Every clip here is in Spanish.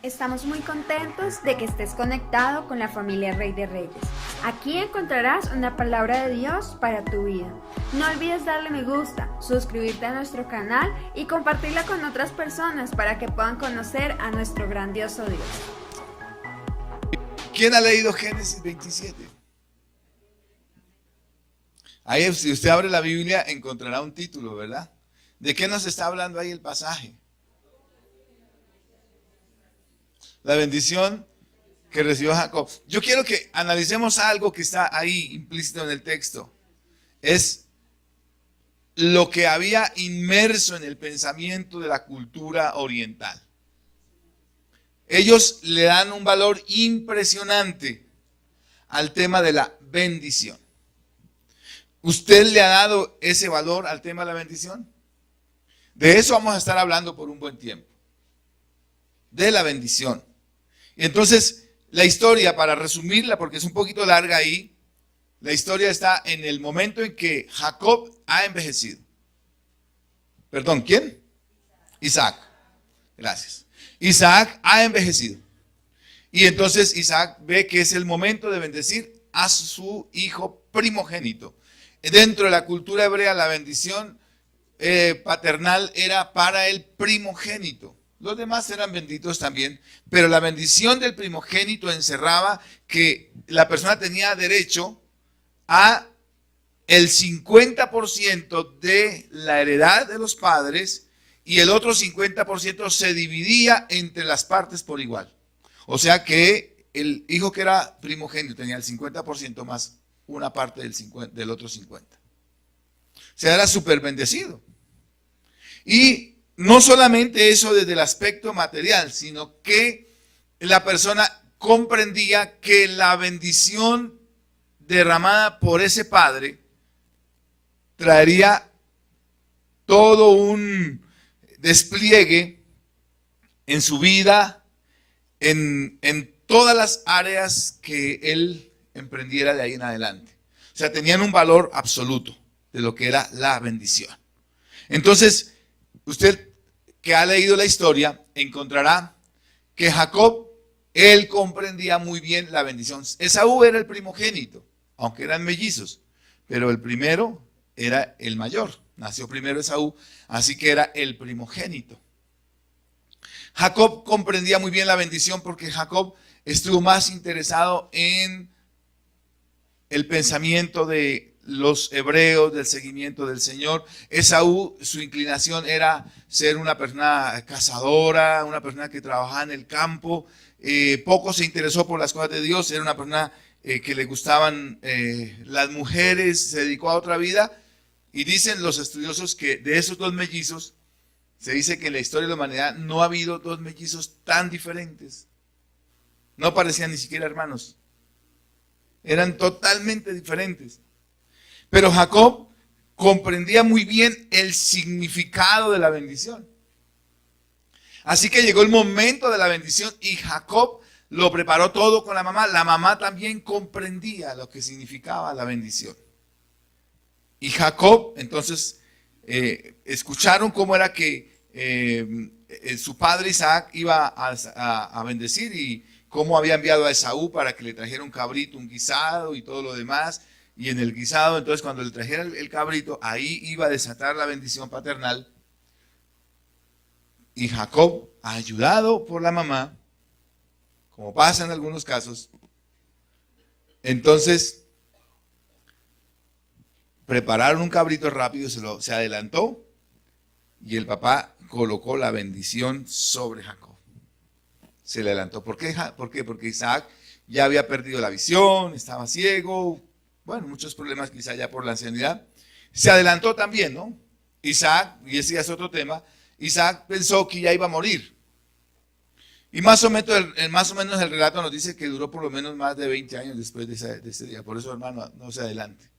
Estamos muy contentos de que estés conectado con la familia Rey de Reyes. Aquí encontrarás una palabra de Dios para tu vida. No olvides darle me gusta, suscribirte a nuestro canal y compartirla con otras personas para que puedan conocer a nuestro grandioso Dios. ¿Quién ha leído Génesis 27? Ahí, si usted abre la Biblia, encontrará un título, ¿verdad? ¿De qué nos está hablando ahí el pasaje? La bendición que recibió Jacob. Yo quiero que analicemos algo que está ahí implícito en el texto. Es lo que había inmerso en el pensamiento de la cultura oriental. Ellos le dan un valor impresionante al tema de la bendición. ¿Usted le ha dado ese valor al tema de la bendición? De eso vamos a estar hablando por un buen tiempo. De la bendición. Entonces, la historia, para resumirla, porque es un poquito larga ahí, la historia está en el momento en que Jacob ha envejecido. Perdón, ¿quién? Isaac. Gracias. Isaac ha envejecido. Y entonces Isaac ve que es el momento de bendecir a su hijo primogénito. Dentro de la cultura hebrea, la bendición paternal era para el primogénito. Los demás eran benditos también, pero la bendición del primogénito encerraba que la persona tenía derecho a el 50% de la heredad de los padres y el otro 50% se dividía entre las partes por igual. O sea que el hijo que era primogénito tenía el 50% más una parte del otro 50%. O sea, era súper bendecido. Y no solamente eso desde el aspecto material, sino que la persona comprendía que la bendición derramada por ese padre traería todo un despliegue en su vida, en todas las áreas que él emprendiera de ahí en adelante. O sea, tenían un valor absoluto de lo que era la bendición. Entonces, usted que ha leído la historia encontrará que Jacob, él comprendía muy bien la bendición. Esaú era el primogénito, aunque eran mellizos, pero el primero era el mayor. Nació primero Esaú, así que era el primogénito. Jacob comprendía muy bien la bendición porque Jacob estuvo más interesado en el pensamiento de los hebreos, del seguimiento del Señor. Esaú, su inclinación era ser una persona cazadora, una persona que trabajaba en el campo. Poco se interesó por las cosas de Dios, era una persona que le gustaban las mujeres, se dedicó a otra vida. Y dicen los estudiosos que de esos dos mellizos, se dice que en la historia de la humanidad no ha habido dos mellizos tan diferentes. No parecían ni siquiera hermanos. Eran totalmente diferentes. Pero Jacob comprendía muy bien el significado de la bendición. Así que llegó el momento de la bendición y Jacob lo preparó todo con la mamá. La mamá también comprendía lo que significaba la bendición. Y Jacob, entonces, escucharon cómo era que su padre Isaac iba a bendecir y cómo había enviado a Esaú para que le trajera un cabrito, un guisado y todo lo demás. Y en el guisado, entonces, cuando le trajera el cabrito, ahí iba a desatar la bendición paternal. Y Jacob, ayudado por la mamá, como pasa en algunos casos, entonces prepararon un cabrito rápido, se adelantó y el papá colocó la bendición sobre Jacob. Se le adelantó. ¿Por qué? Porque Isaac ya había perdido la visión, estaba ciego, bueno, muchos problemas quizá ya por la ancianidad. Se adelantó también, ¿no? Isaac, y ese ya es otro tema, Isaac pensó que ya iba a morir. Y más o menos el relato nos dice que duró por lo menos más de 20 años después de ese día. Por eso, hermano, no se adelante.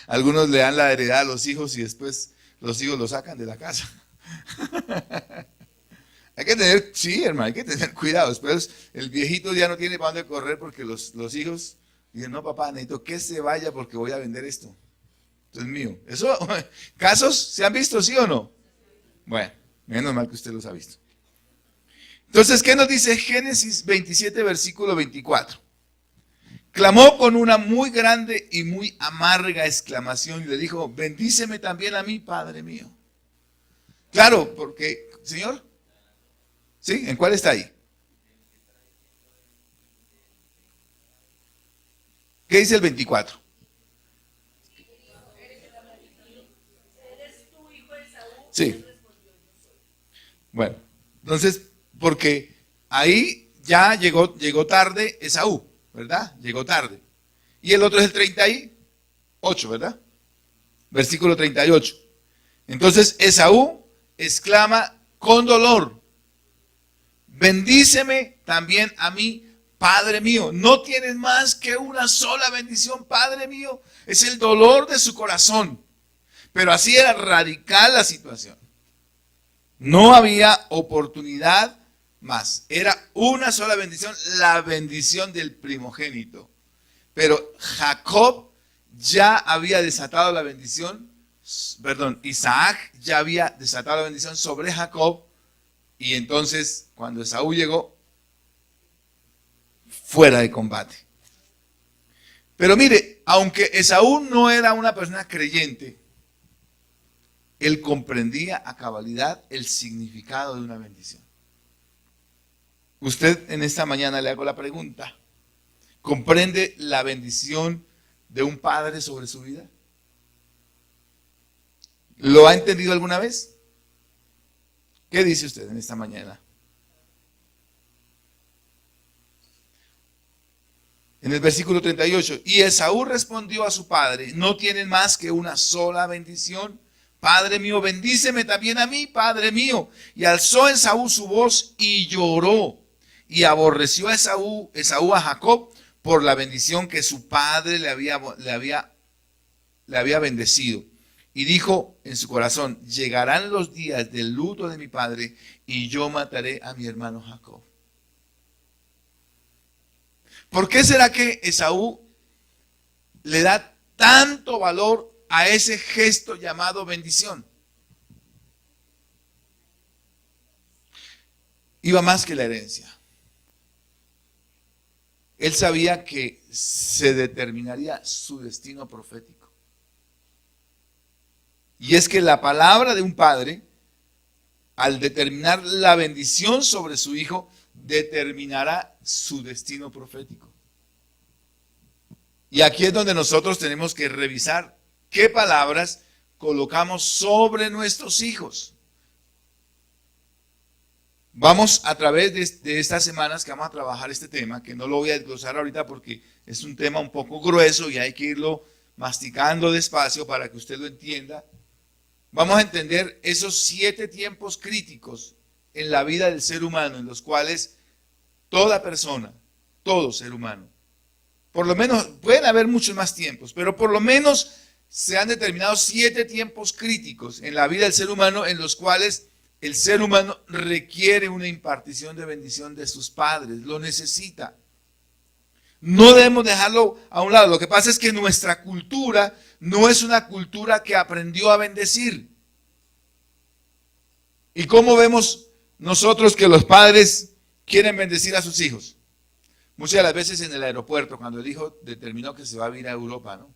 Algunos le dan la heredad a los hijos y después los hijos lo sacan de la casa. Hay que tener, sí, hermano, hay que tener cuidado. Después el viejito ya no tiene para dónde correr porque los hijos dicen, no, papá, necesito que se vaya porque voy a vender esto. Esto es mío. Eso, ¿casos se han visto, sí o no? Bueno, menos mal que usted los ha visto. Entonces, ¿qué nos dice Génesis 27, versículo 24? Clamó con una muy grande y muy amarga exclamación y le dijo, bendíceme también a mí, Padre mío. Claro, porque, Señor, ¿sí? ¿En cuál está ahí? ¿Qué dice el 24? Sí. Bueno, entonces, porque ahí ya llegó tarde Esaú, ¿verdad? Llegó tarde. Y el otro es el 38, ¿verdad? Versículo 38. Entonces Esaú exclama con dolor, bendíceme también a mí, Padre mío. No tienes más que una sola bendición, Padre mío. Es el dolor de su corazón. Pero así era radical la situación. No había oportunidad más. Era una sola bendición, la bendición del primogénito. Pero Jacob ya había desatado la bendición, Isaac ya había desatado la bendición sobre Jacob. Y entonces, cuando Esaú llegó, fuera de combate. Pero mire, aunque Esaú no era una persona creyente, él comprendía a cabalidad el significado de una bendición. Usted en esta mañana le hago la pregunta, ¿comprende la bendición de un padre sobre su vida? ¿Lo ha entendido alguna vez? ¿Qué dice usted en esta mañana? En el versículo 38, y Esaú respondió a su padre, ¿no tienen más que una sola bendición? Padre mío, bendíceme también a mí, Padre mío. Y alzó Esaú su voz y lloró. Y aborreció a Esaú a Jacob por la bendición que su padre le había bendecido. Y dijo en su corazón, llegarán los días del luto de mi padre y yo mataré a mi hermano Jacob. ¿Por qué será que Esaú le da tanto valor a ese gesto llamado bendición? Iba más que la herencia. Él sabía que se determinaría su destino profético. Y es que la palabra de un padre, al determinar la bendición sobre su hijo, determinará su destino profético. Y aquí es donde nosotros tenemos que revisar qué palabras colocamos sobre nuestros hijos. Vamos a través de estas semanas que vamos a trabajar este tema, que no lo voy a desglosar ahorita porque es un tema un poco grueso y hay que irlo masticando despacio para que usted lo entienda. Vamos a entender esos 7 tiempos críticos en la vida del ser humano, en los cuales toda persona, todo ser humano, por lo menos, pueden haber muchos más tiempos, pero por lo menos se han determinado 7 tiempos críticos en la vida del ser humano en los cuales el ser humano requiere una impartición de bendición de sus padres, lo necesita. No debemos dejarlo a un lado. Lo que pasa es que nuestra cultura no es una cultura que aprendió a bendecir. ¿Y cómo vemos nosotros que los padres quieren bendecir a sus hijos? Muchas de las veces en el aeropuerto, cuando el hijo determinó que se va a ir a Europa, ¿no?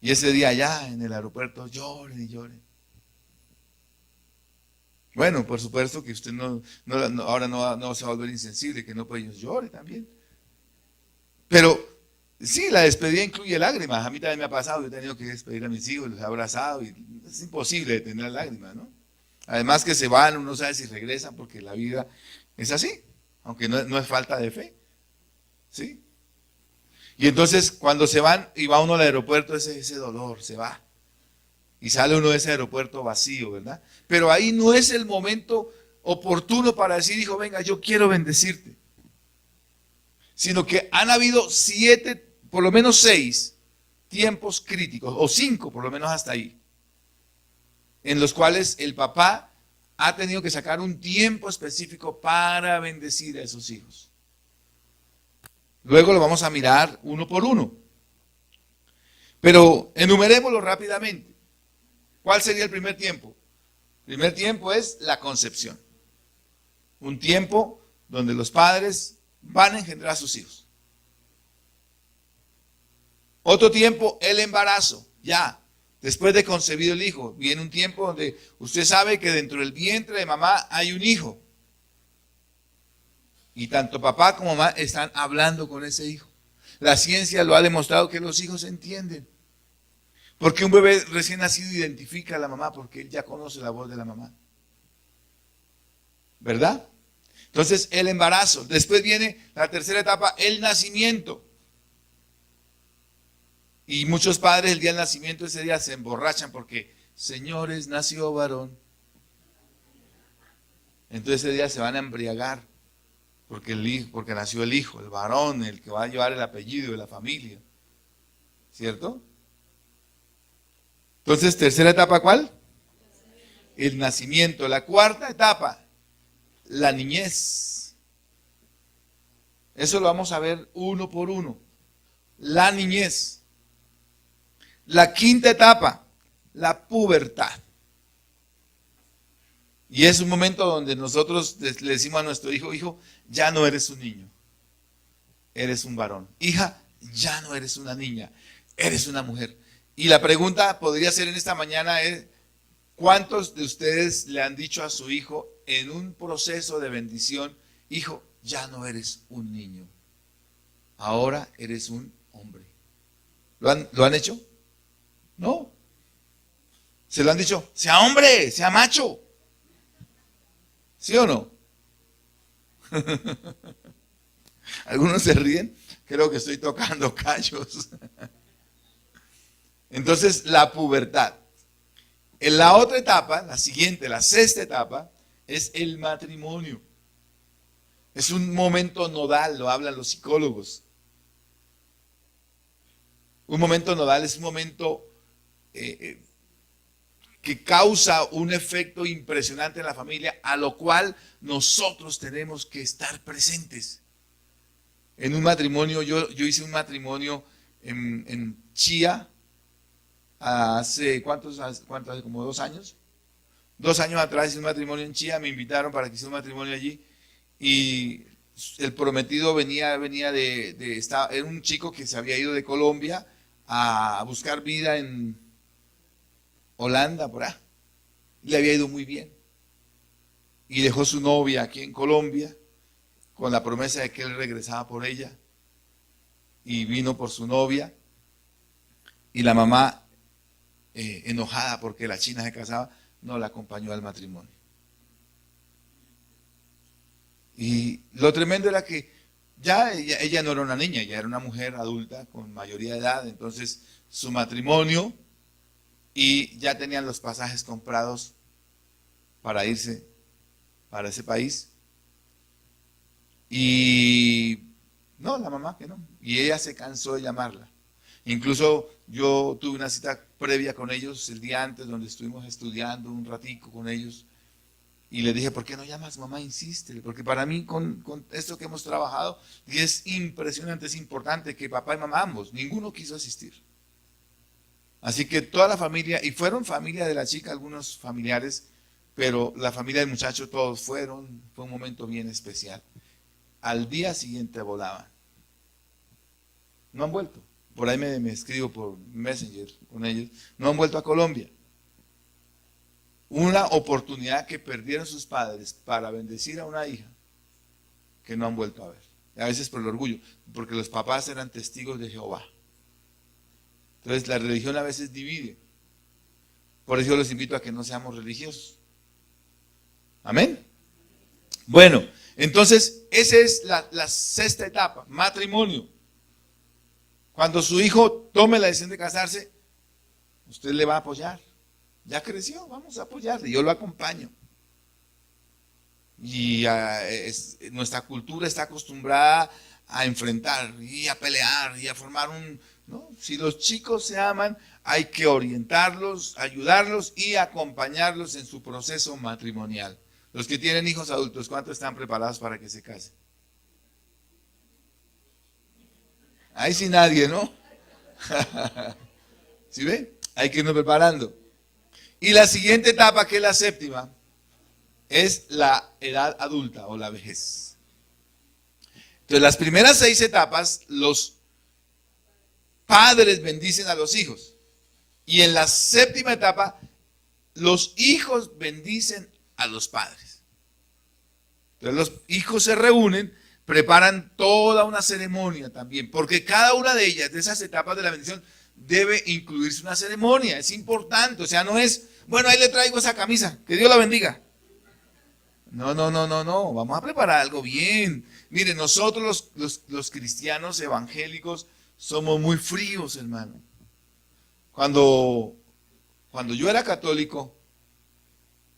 Y ese día allá en el aeropuerto lloren y lloren. Bueno, por supuesto que usted ahora no se va a volver insensible, que no puede llore también. Pero sí, la despedida incluye lágrimas. A mí también me ha pasado, yo he tenido que despedir a mis hijos, los he abrazado y es imposible detener lágrimas, ¿no? Además que se van, uno no sabe si regresan porque la vida es así, aunque no es falta de fe, ¿sí? Y entonces cuando se van y va uno al aeropuerto, ese dolor se va. Y sale uno de ese aeropuerto vacío, ¿verdad? Pero ahí no es el momento oportuno para decir, hijo, venga, yo quiero bendecirte. Sino que han habido 7, por lo menos 6 tiempos críticos, o 5 por lo menos hasta ahí, en los cuales el papá ha tenido que sacar un tiempo específico para bendecir a esos hijos. Luego lo vamos a mirar uno por uno. Pero enumerémoslo rápidamente. ¿Cuál sería el primer tiempo? El primer tiempo es la concepción. Un tiempo donde los padres van a engendrar a sus hijos. Otro tiempo, el embarazo. Ya, después de concebido el hijo, viene un tiempo donde usted sabe que dentro del vientre de mamá hay un hijo. Y tanto papá como mamá están hablando con ese hijo. La ciencia lo ha demostrado que los hijos entienden. Porque un bebé recién nacido identifica a la mamá porque él ya conoce la voz de la mamá. ¿Verdad? Entonces, el embarazo. Después viene la tercera etapa, el nacimiento. Y muchos padres el día del nacimiento ese día se emborrachan porque, señores, nació varón. Entonces ese día se van a embriagar porque nació el hijo, el varón, el que va a llevar el apellido de la familia. ¿Cierto? Entonces, tercera etapa, ¿cuál? El nacimiento. La cuarta etapa, la niñez. Eso lo vamos a ver uno por uno. La niñez. La quinta etapa, la pubertad. Y es un momento donde nosotros le decimos a nuestro hijo, hijo, ya no eres un niño, eres un varón. Hija, ya no eres una niña, eres una mujer. Y la pregunta podría ser en esta mañana es, ¿cuántos de ustedes le han dicho a su hijo en un proceso de bendición, hijo, ya no eres un niño, ahora eres un hombre? ¿Lo han hecho? No. Se lo han dicho, sea hombre, sea macho. ¿Sí o no? Algunos se ríen, creo que estoy tocando callos. Entonces, la pubertad. En la otra etapa, la siguiente, la sexta etapa, es el matrimonio. Es un momento nodal, lo hablan los psicólogos. Un momento nodal es un momento que causa un efecto impresionante en la familia, a lo cual nosotros tenemos que estar presentes. En un matrimonio, yo hice un matrimonio en Chía, hace, ¿cuántos? Como 2 años. 2 años atrás hice un matrimonio en Chía, me invitaron para que hiciera un matrimonio allí, y el prometido venía era un chico que se había ido de Colombia a buscar vida en Holanda, por ahí. Le había ido muy bien. Y dejó su novia aquí en Colombia con la promesa de que él regresaba por ella. Y vino por su novia. Y la mamá, enojada porque la china se casaba, no la acompañó al matrimonio. Y lo tremendo era que ya ella no era una niña, ya era una mujer adulta con mayoría de edad. Entonces su matrimonio, y ya tenían los pasajes comprados para irse para ese país. Y no, la mamá que no. Y ella se cansó de llamarla. Incluso yo tuve una cita previa con ellos el día antes, donde estuvimos estudiando un ratico con ellos. Y le dije, ¿por qué no llamas, mamá? Insiste. Porque para mí, con esto que hemos trabajado, y es impresionante, es importante que papá y mamá ambos, ninguno quiso asistir. Así que toda la familia, y fueron familia de la chica, algunos familiares, pero la familia del muchacho todos fueron, fue un momento bien especial. Al día siguiente volaban. No han vuelto. Por ahí me escribo por Messenger con ellos. No han vuelto a Colombia. Una oportunidad que perdieron sus padres para bendecir a una hija que no han vuelto a ver. A veces por el orgullo, porque los papás eran testigos de Jehová. Entonces la religión a veces divide. Por eso yo los invito a que no seamos religiosos. Amén. Bueno, entonces esa es la sexta etapa, matrimonio. Cuando su hijo tome la decisión de casarse, usted le va a apoyar. Ya creció, vamos a apoyarle, yo lo acompaño. Y nuestra cultura está acostumbrada a enfrentar y a pelear y a formar ¿no? Si los chicos se aman, hay que orientarlos, ayudarlos y acompañarlos en su proceso matrimonial. Los que tienen hijos adultos, ¿cuántos están preparados para que se casen? Ahí sí nadie, ¿no? ¿Sí ven? Hay que irnos preparando. Y la siguiente etapa, que es la séptima, es la edad adulta o la vejez. Entonces, las primeras 6 etapas, los padres bendicen a los hijos. Y en la 7ª etapa, los hijos bendicen a los padres. Entonces, los hijos se reúnen, preparan toda una ceremonia también, porque cada una de ellas, de esas etapas de la bendición, debe incluirse una ceremonia. Es importante, o sea, no es, bueno, ahí le traigo esa camisa, que Dios la bendiga. No, vamos a preparar algo bien. Miren, nosotros los cristianos evangélicos somos muy fríos, hermano. Cuando yo era católico,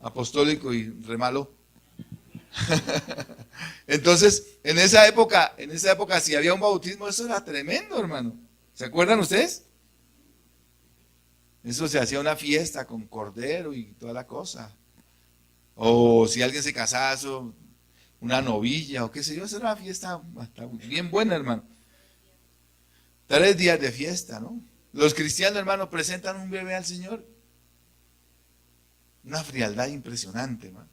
apostólico y re malo, entonces en esa época si había un bautismo, eso era tremendo, hermano. ¿Se acuerdan ustedes? Eso se hacía una fiesta con cordero y toda la cosa. O si alguien se casaba, eso, una novilla o qué sé yo, eso era una fiesta hasta bien buena, hermano. 3 días de fiesta, ¿no? Los cristianos, hermano, presentan un bebé al Señor. Una frialdad impresionante, hermano.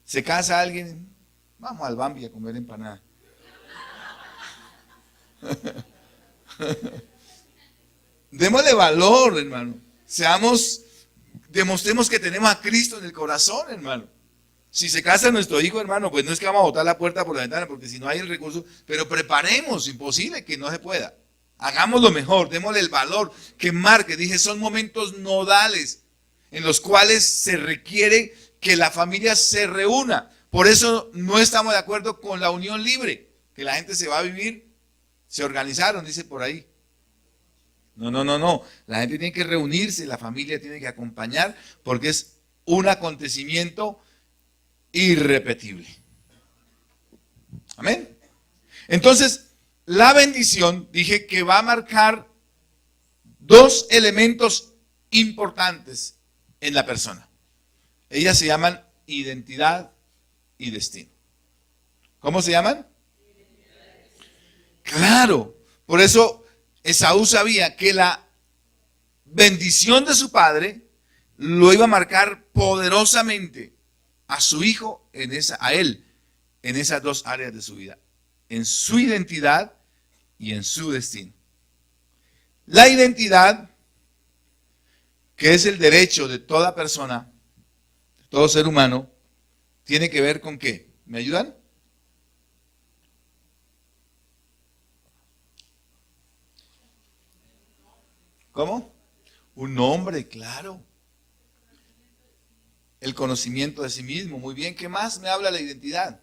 Se casa alguien, vamos al Bambi a comer empanada. Démosle valor, hermano. Demostremos que tenemos a Cristo en el corazón, hermano. Si se casa nuestro hijo, hermano, pues no es que vamos a botar la puerta por la ventana, porque si no hay el recurso, pero preparemos, imposible que no se pueda. Hagamos lo mejor, démosle el valor que marque. Dije, son momentos nodales en los cuales se requiere que la familia se reúna. Por eso no estamos de acuerdo con la unión libre, que la gente se va a vivir, se organizaron, dice por ahí. No. La gente tiene que reunirse, la familia tiene que acompañar, porque es un acontecimiento irrepetible. Amén. Entonces, la bendición, dije que va a marcar 2 elementos importantes en la persona. Ellas se llaman identidad y destino. ¿Cómo se llaman? Claro, por eso Esaú sabía que la bendición de su padre lo iba a marcar poderosamente a su hijo, a él, en esas 2 áreas de su vida, en su identidad y en su destino. La identidad, que es el derecho de toda persona, de todo ser humano, tiene que ver con ¿qué? ¿Me ayudan? ¿Cómo? Un nombre, claro. El conocimiento de sí mismo, muy bien. ¿Qué más me habla la identidad?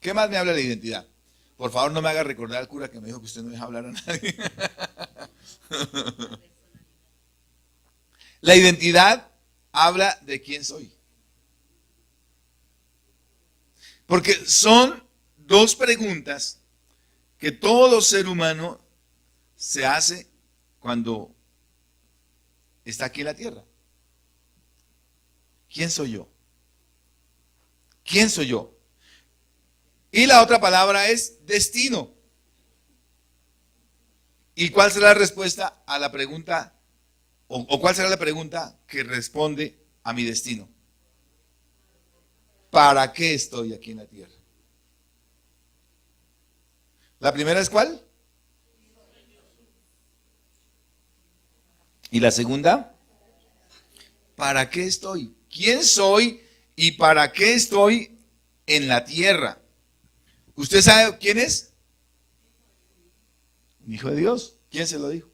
¿Qué más me habla la identidad? Por favor, no me haga recordar al cura que me dijo que usted no deja hablar a nadie. La identidad habla de quién soy. Porque son 2 preguntas que todo ser humano se hace cuando está aquí en la tierra. ¿Quién soy yo? ¿Quién soy yo? Y la otra palabra es destino. ¿Y cuál será la respuesta a la pregunta, o cuál será la pregunta que responde a mi destino? ¿Para qué estoy aquí en la tierra? ¿La primera es cuál? ¿Y la segunda? ¿Para qué estoy? ¿Quién soy y para qué estoy en la tierra? ¿Usted sabe quién es? Un hijo de Dios. ¿Quién se lo dijo?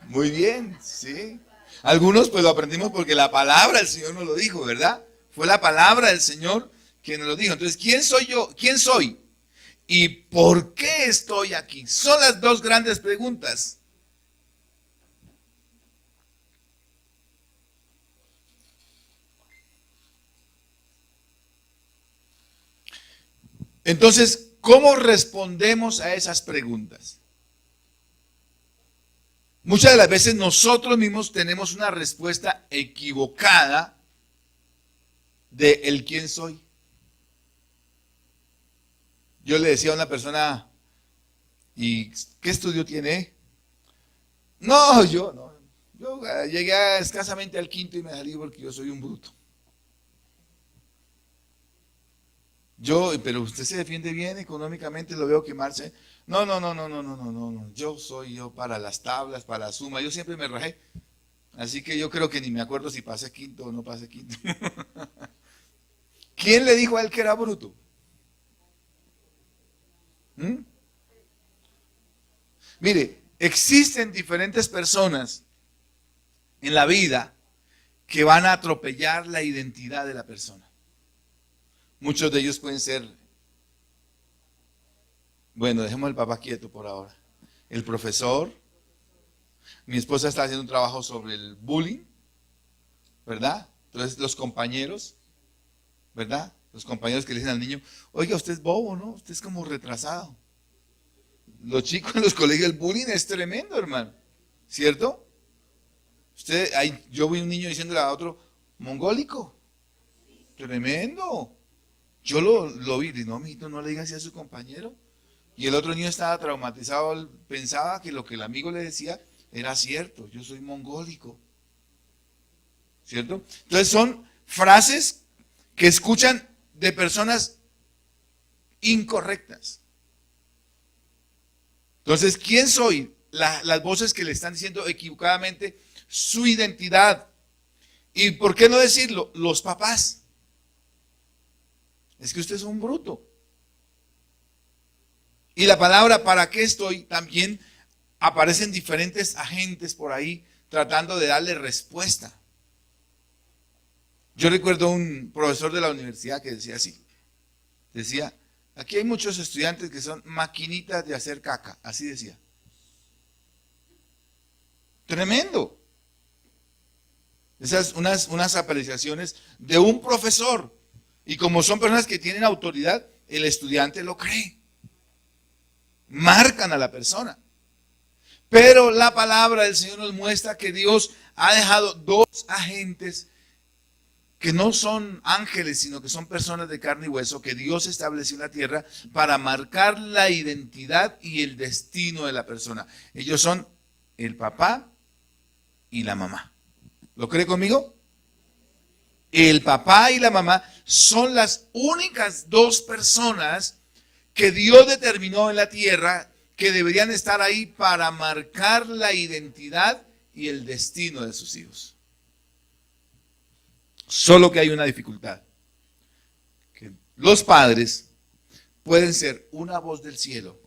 Muy bien, sí. Algunos pues lo aprendimos porque la palabra del Señor nos lo dijo, ¿verdad? Fue la palabra del Señor que nos lo dijo. Entonces, ¿quién soy yo? ¿Quién soy? ¿Y por qué estoy aquí? Son las 2 grandes preguntas. Entonces, ¿cómo respondemos a esas preguntas? Muchas de las veces nosotros mismos tenemos una respuesta equivocada de el quién soy. Yo le decía a una persona, ¿Y qué estudio tiene? No, yo no. Yo llegué escasamente al quinto y me salí porque yo soy un bruto. Pero usted se defiende bien económicamente, lo veo quemarse. No, no, no, no, no, no, no, no, no. Yo para las tablas, para la suma, yo siempre me rajé. Así que yo creo que ni me acuerdo si pasé quinto o no pasé quinto. ¿Quién le dijo a él que era bruto? ¿Mm? Mire, existen diferentes personas en la vida que van a atropellar la identidad de la persona. Muchos de ellos pueden ser, bueno, dejemos al papá quieto por ahora. El profesor, mi esposa está haciendo un trabajo sobre el bullying, ¿verdad? Entonces los compañeros, ¿verdad? Los compañeros que le dicen al niño, oiga, usted es bobo, ¿no? Usted es como retrasado. Los chicos en los colegios, el bullying es tremendo, hermano, ¿cierto? Yo vi un niño diciéndole a otro, mongólico, tremendo. Yo lo vi, y no, mijito, no le digas así a su compañero. Y el otro niño estaba traumatizado, él pensaba que lo que el amigo le decía era cierto, yo soy mongólico. ¿Cierto? Entonces son frases que escuchan de personas incorrectas. Entonces, ¿quién soy? Las voces que le están diciendo equivocadamente su identidad. ¿Y por qué no decirlo? Los papás. Es que usted es un bruto. Y la palabra ¿para qué estoy? También aparecen diferentes agentes por ahí tratando de darle respuesta. Yo recuerdo un profesor de la universidad que decía así. Decía, aquí hay muchos estudiantes que son maquinitas de hacer caca. Así decía. Tremendo. Esas unas apreciaciones de un profesor. Y como son personas que tienen autoridad, el estudiante lo cree. Marcan a la persona. Pero la palabra del Señor nos muestra que Dios ha dejado dos agentes que no son ángeles, sino que son personas de carne y hueso, que Dios estableció en la tierra para marcar la identidad y el destino de la persona. Ellos son el papá y la mamá. ¿Lo cree conmigo? El papá y la mamá son las únicas dos personas que Dios determinó en la tierra que deberían estar ahí para marcar la identidad y el destino de sus hijos. Solo que hay una dificultad, que los padres pueden ser una voz del cielo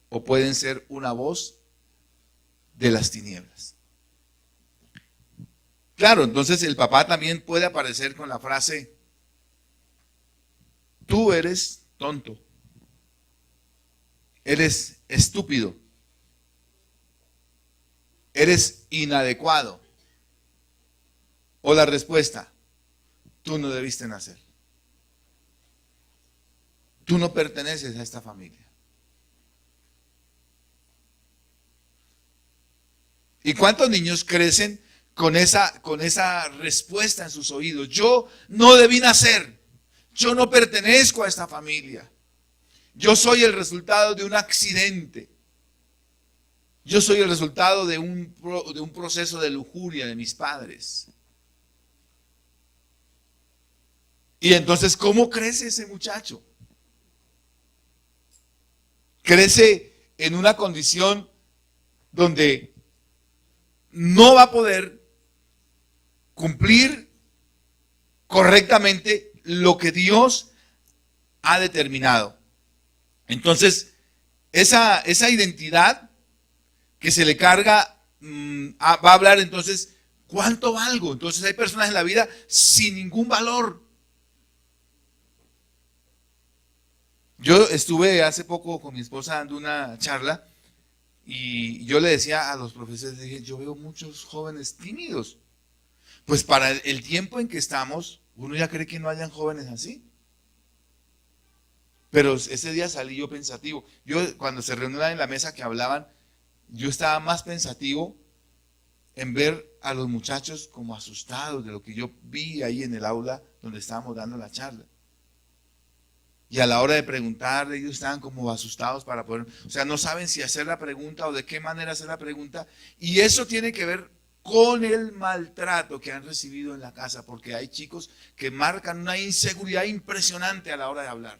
o pueden ser una voz de las tinieblas. Claro, entonces el papá también puede aparecer con la frase, tú eres tonto, eres estúpido, eres inadecuado. O la respuesta, tú no debiste nacer. Tú no perteneces a esta familia. ¿Y cuántos niños crecen con esa respuesta en sus oídos? Yo no debí nacer. Yo no pertenezco a esta familia. Yo soy el resultado de un accidente. Yo soy el resultado de un proceso de lujuria de mis padres. Y entonces, ¿cómo crece ese muchacho? Crece en una condición donde no va a poder cumplir correctamente lo que Dios ha determinado. Entonces, esa identidad que se le carga va a hablar entonces, ¿cuánto valgo? Entonces hay personas en la vida sin ningún valor. Yo estuve hace poco con mi esposa dando una charla y yo le decía a los profesores, dije, yo veo muchos jóvenes tímidos. Pues para el tiempo en que estamos, uno ya cree que no hayan jóvenes así. Pero ese día salí yo pensativo. Yo cuando se reunían en la mesa que hablaban, yo estaba más pensativo en ver a los muchachos como asustados de lo que yo vi ahí en el aula donde estábamos dando la charla. Y a la hora de preguntar, ellos estaban como asustados para poder, o sea, no saben si hacer la pregunta o de qué manera hacer la pregunta. Y eso tiene que ver con el maltrato que han recibido en la casa, porque hay chicos que marcan una inseguridad impresionante a la hora de hablar.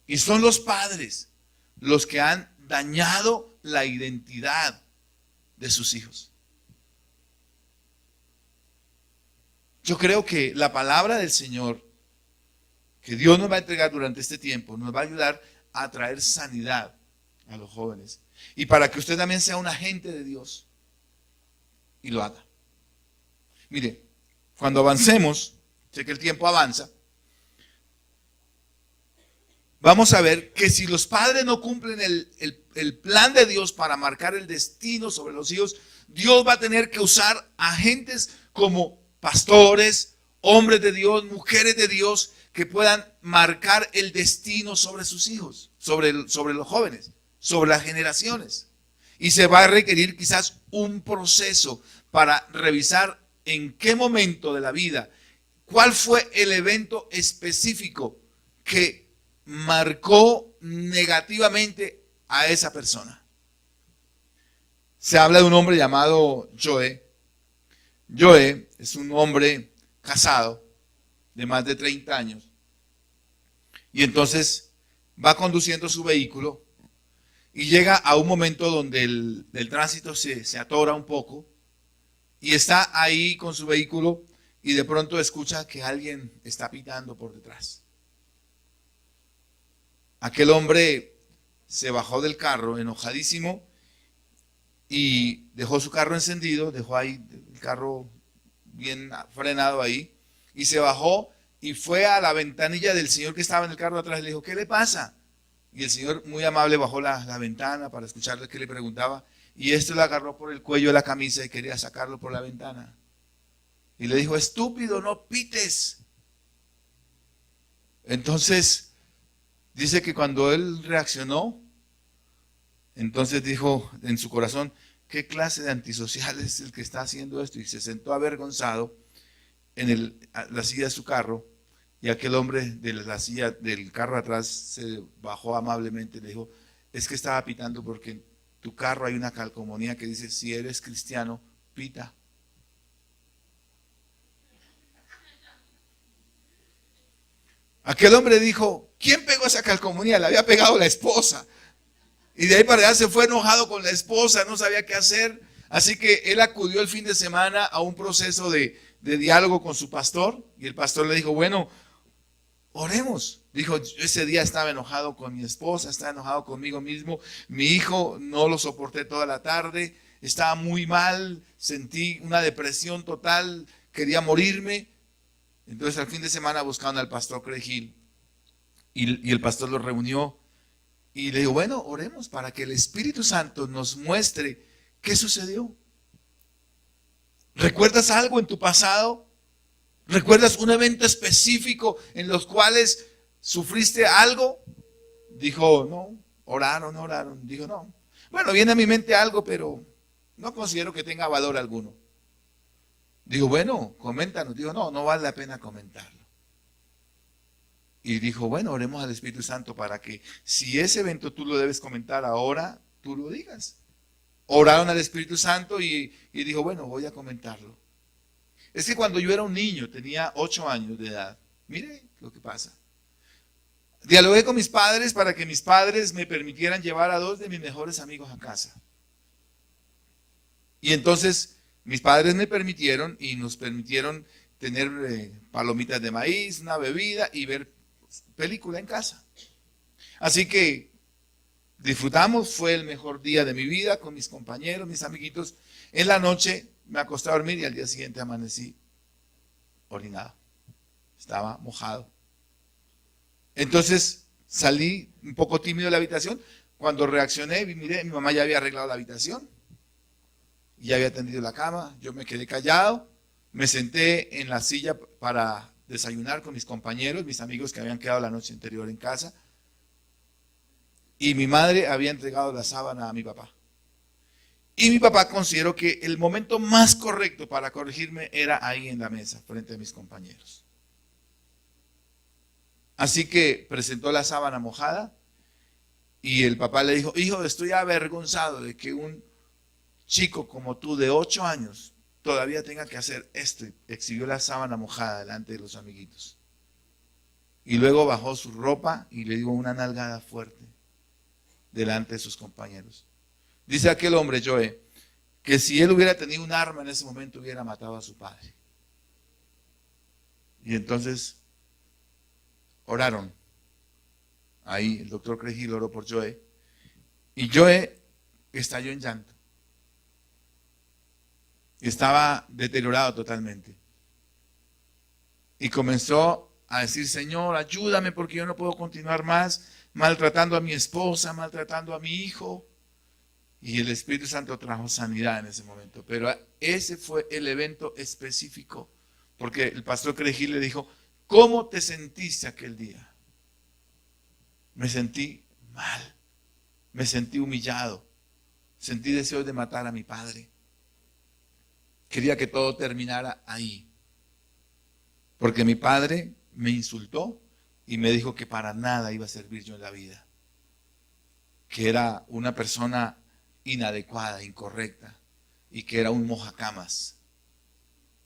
Y son los padres los que han dañado la identidad de sus hijos. Yo creo que la palabra del Señor que Dios nos va a entregar durante este tiempo nos va a ayudar a traer sanidad a los jóvenes. Y para que usted también sea un agente de Dios y lo haga. Mire, cuando avancemos, sé que el tiempo avanza, vamos a ver que si los padres no cumplen el plan de Dios para marcar el destino sobre los hijos, Dios va a tener que usar agentes como pastores, hombres de Dios, mujeres de Dios, que puedan marcar el destino sobre sus hijos, sobre los jóvenes, sobre las generaciones. Y se va a requerir quizás un proceso para revisar en qué momento de la vida, cuál fue el evento específico que marcó negativamente a esa persona. Se habla de un hombre llamado Joe. Joe es un hombre casado de más de 30 años. Y entonces va conduciendo su vehículo y llega a un momento donde el tránsito se atora un poco y está ahí con su vehículo y de pronto escucha que alguien está pitando por detrás. Aquel hombre se bajó del carro enojadísimo y dejó su carro encendido, dejó ahí el carro bien frenado ahí y se bajó y fue a la ventanilla del señor que estaba en el carro de atrás y le dijo, ¿qué le pasa? Y el señor muy amable bajó la ventana para escucharle qué le preguntaba y este lo agarró por el cuello de la camisa y quería sacarlo por la ventana. Y le dijo, estúpido, no pites. Entonces, dice que cuando él reaccionó, entonces dijo en su corazón, ¿qué clase de antisocial es el que está haciendo esto? Y se sentó avergonzado en la silla de su carro y aquel hombre de la silla del carro atrás se bajó amablemente y le dijo, es que estaba pitando porque en tu carro hay una calcomanía que dice, si eres cristiano, pita. Aquel hombre dijo, ¿quién pegó esa calcomanía? La había pegado la esposa. Y de ahí para allá se fue enojado con la esposa, no sabía qué hacer. Así que él acudió el fin de semana a un proceso de diálogo con su pastor. Y el pastor le dijo, bueno, oremos. Dijo, yo ese día estaba enojado con mi esposa, estaba enojado conmigo mismo. Mi hijo no lo soporté toda la tarde, estaba muy mal, sentí una depresión total, quería morirme. Entonces al fin de semana buscaron al pastor Craig Hill y el pastor lo reunió y le dijo, bueno, oremos para que el Espíritu Santo nos muestre qué sucedió. ¿Recuerdas algo en tu pasado? ¿Recuerdas un evento específico en los cuales sufriste algo? Dijo, no, oraron. Dijo, no. Bueno, viene a mi mente algo, pero no considero que tenga valor alguno. Digo, bueno, coméntanos. Digo, no vale la pena comentarlo. Y dijo, bueno, oremos al Espíritu Santo para que si ese evento tú lo debes comentar ahora, tú lo digas. Oraron al Espíritu Santo y dijo, bueno, voy a comentarlo. Es que cuando yo era un niño, tenía 8 años de edad, mire lo que pasa. Dialogué con mis padres para que mis padres me permitieran llevar a 2 de mis mejores amigos a casa. Y entonces mis padres me permitieron y nos permitieron tener palomitas de maíz, una bebida y ver película en casa. Así que disfrutamos, fue el mejor día de mi vida con mis compañeros, mis amiguitos. En la noche me acosté a dormir y al día siguiente amanecí orinado. Estaba mojado. Entonces salí un poco tímido de la habitación. Cuando reaccioné, miré, mi mamá ya había arreglado la habitación. Ya había tendido la cama. Yo me quedé callado. Me senté en la silla para desayunar con mis compañeros, mis amigos que habían quedado la noche anterior en casa. Y mi madre había entregado la sábana a mi papá. Y mi papá consideró que el momento más correcto para corregirme era ahí en la mesa, frente a mis compañeros. Así que presentó la sábana mojada y el papá le dijo: hijo, estoy avergonzado de que un chico como tú de 8 años todavía tenga que hacer esto. Y exhibió la sábana mojada delante de los amiguitos. Y luego bajó su ropa y le dio una nalgada fuerte delante de sus compañeros. Dice aquel hombre, Joe, que si él hubiera tenido un arma en ese momento hubiera matado a su padre. Y entonces oraron. Ahí el doctor Craig oró por Joe. Y Joe estalló en llanto. Estaba deteriorado totalmente. Y comenzó a decir: Señor, ayúdame porque yo no puedo continuar más maltratando a mi esposa, maltratando a mi hijo. Y el Espíritu Santo trajo sanidad en ese momento. Pero ese fue el evento específico. Porque el pastor Craig le dijo: ¿cómo te sentiste aquel día? Me sentí mal. Me sentí humillado. Sentí deseos de matar a mi padre. Quería que todo terminara ahí. Porque mi padre me insultó y me dijo que para nada iba a servir yo en la vida. Que era una persona inadecuada, incorrecta, y que era un mojacamas.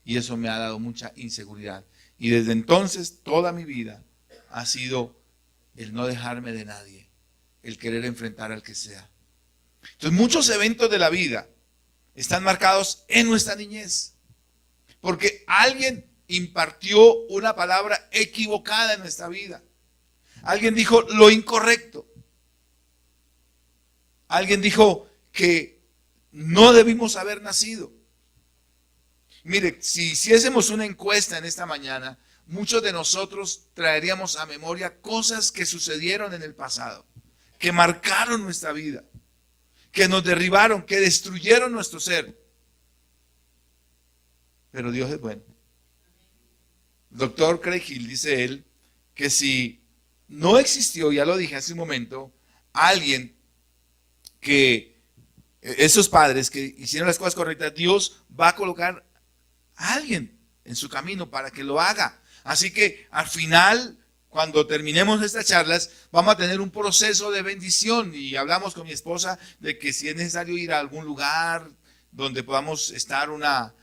Y eso me ha dado mucha inseguridad. Y desde entonces toda mi vida ha sido el no dejarme de nadie, el querer enfrentar al que sea. Entonces muchos eventos de la vida están marcados en nuestra niñez, porque alguien impartió una palabra equivocada en nuestra vida. Alguien dijo lo incorrecto. Alguien dijo que no debimos haber nacido. Mire, si hiciésemos una encuesta en esta mañana, muchos de nosotros traeríamos a memoria cosas que sucedieron en el pasado, que marcaron nuestra vida, que nos derribaron, que destruyeron nuestro ser. Pero Dios es bueno. Doctor Craig Hill, dice él, que si no existió, ya lo dije hace un momento, alguien que, esos padres que hicieron las cosas correctas, Dios va a colocar a alguien en su camino para que lo haga. Así que al final, cuando terminemos estas charlas, vamos a tener un proceso de bendición. Y hablamos con mi esposa de que si es necesario ir a algún lugar donde podamos estar una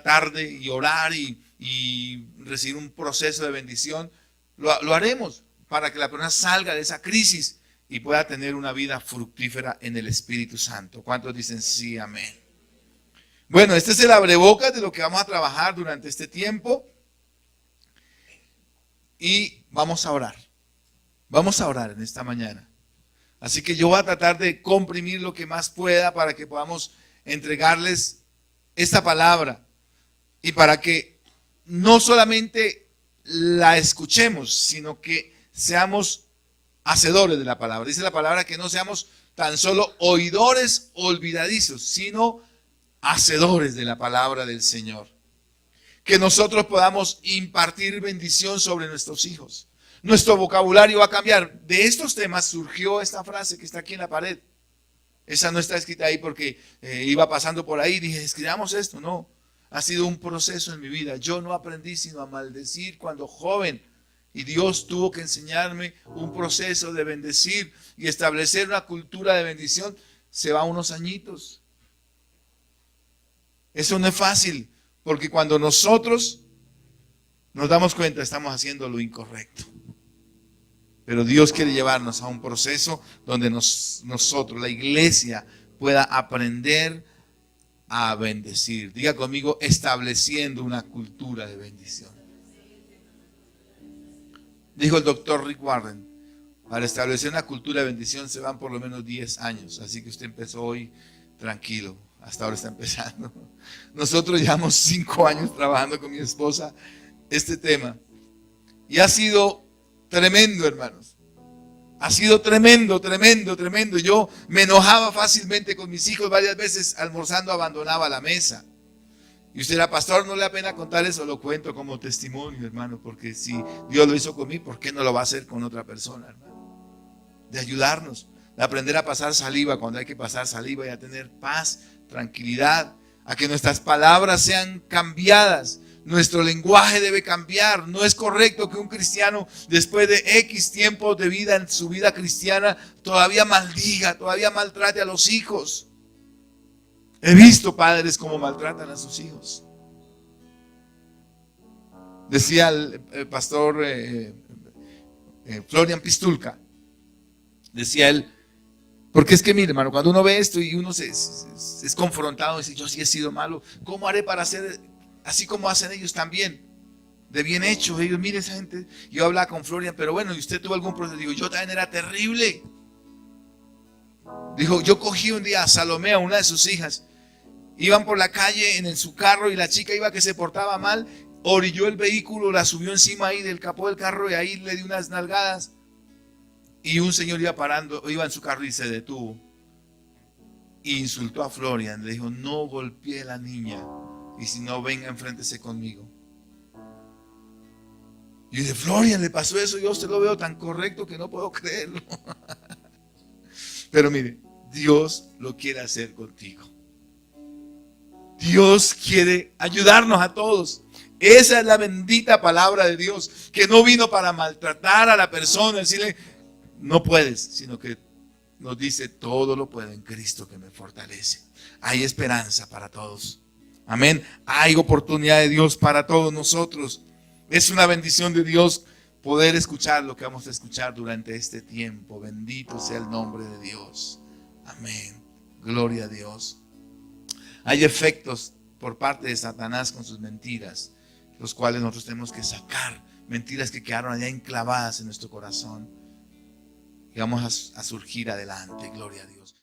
tarde y orar y recibir un proceso de bendición, lo haremos para que la persona salga de esa crisis y pueda tener una vida fructífera en el Espíritu Santo. ¿Cuántos dicen sí, amén? Bueno, este es el abrebocas de lo que vamos a trabajar durante este tiempo. Y vamos a orar. Vamos a orar en esta mañana. Así que yo voy a tratar de comprimir lo que más pueda para que podamos entregarles esta palabra. Y para que no solamente la escuchemos, sino que seamos hacedores de la palabra. Dice la palabra que no seamos tan solo oidores olvidadizos, sino hacedores de la palabra del Señor. Que nosotros podamos impartir bendición sobre nuestros hijos. Nuestro vocabulario va a cambiar. De estos temas surgió esta frase que está aquí en la pared. Esa no está escrita ahí porque iba pasando por ahí y dije, escribamos esto. No, ha sido un proceso en mi vida. Yo no aprendí sino a maldecir cuando joven. Y Dios tuvo que enseñarme un proceso de bendecir y establecer una cultura de bendición. Se va unos añitos. Eso no es fácil. Porque cuando nosotros nos damos cuenta, estamos haciendo lo incorrecto. Pero Dios quiere llevarnos a un proceso donde nosotros, la iglesia, pueda aprender a bendecir. Diga conmigo, estableciendo una cultura de bendición. Dijo el doctor Rick Warren, para establecer una cultura de bendición se van por lo menos 10 años. Así que usted empezó hoy tranquilo. Hasta ahora está empezando. Nosotros llevamos 5 años trabajando con mi esposa este tema. Y ha sido tremendo, hermanos. Ha sido tremendo, tremendo, tremendo. Yo me enojaba fácilmente con mis hijos. Varias veces almorzando abandonaba la mesa. Y usted era pastor, no le da pena contar eso. Lo cuento como testimonio, hermano. Porque si Dios lo hizo conmigo, ¿por qué no lo va a hacer con otra persona, hermano? De ayudarnos. De aprender a pasar saliva cuando hay que pasar saliva y a tener paz, tranquilidad, a que nuestras palabras sean cambiadas, Nuestro lenguaje debe cambiar. No es correcto que un cristiano, después de X tiempo de vida en su vida cristiana, todavía maldiga, todavía maltrate a los hijos. He visto padres como maltratan a sus hijos. Decía el pastor Florian Pistulka, decía él, porque es que mire, hermano, cuando uno ve esto y uno es confrontado, dice, yo sí he sido malo, ¿cómo haré para hacer así como hacen ellos también? De bien hecho, ellos, mire esa gente. Yo hablaba con Florian, pero bueno, ¿y usted tuvo algún proceso? Digo, yo también era terrible. Dijo, yo cogí un día a Salomé, a una de sus hijas, iban por la calle en su carro y la chica iba que se portaba mal, orilló el vehículo, la subió encima ahí del capó del carro y ahí le dio unas nalgadas. Y un señor iba parando, iba en su carro y se detuvo. Y insultó a Florian, le dijo, no golpeé a la niña, y si no, venga, enfréntese conmigo. Y de Florian le pasó eso, yo usted lo veo tan correcto que no puedo creerlo. Pero mire, Dios lo quiere hacer contigo. Dios quiere ayudarnos a todos. Esa es la bendita palabra de Dios, que no vino para maltratar a la persona, decirle, no puedes, sino que nos dice, todo lo puedo en Cristo que me fortalece. Hay esperanza para todos. Amén. Hay oportunidad de Dios para todos nosotros. Es una bendición de Dios poder escuchar lo que vamos a escuchar durante este tiempo. Bendito sea el nombre de Dios. Amén. Gloria a Dios. Hay efectos por parte de Satanás con sus mentiras, los cuales nosotros tenemos que sacar. Mentiras que quedaron allá enclavadas en nuestro corazón. Y vamos a surgir adelante. Gloria a Dios.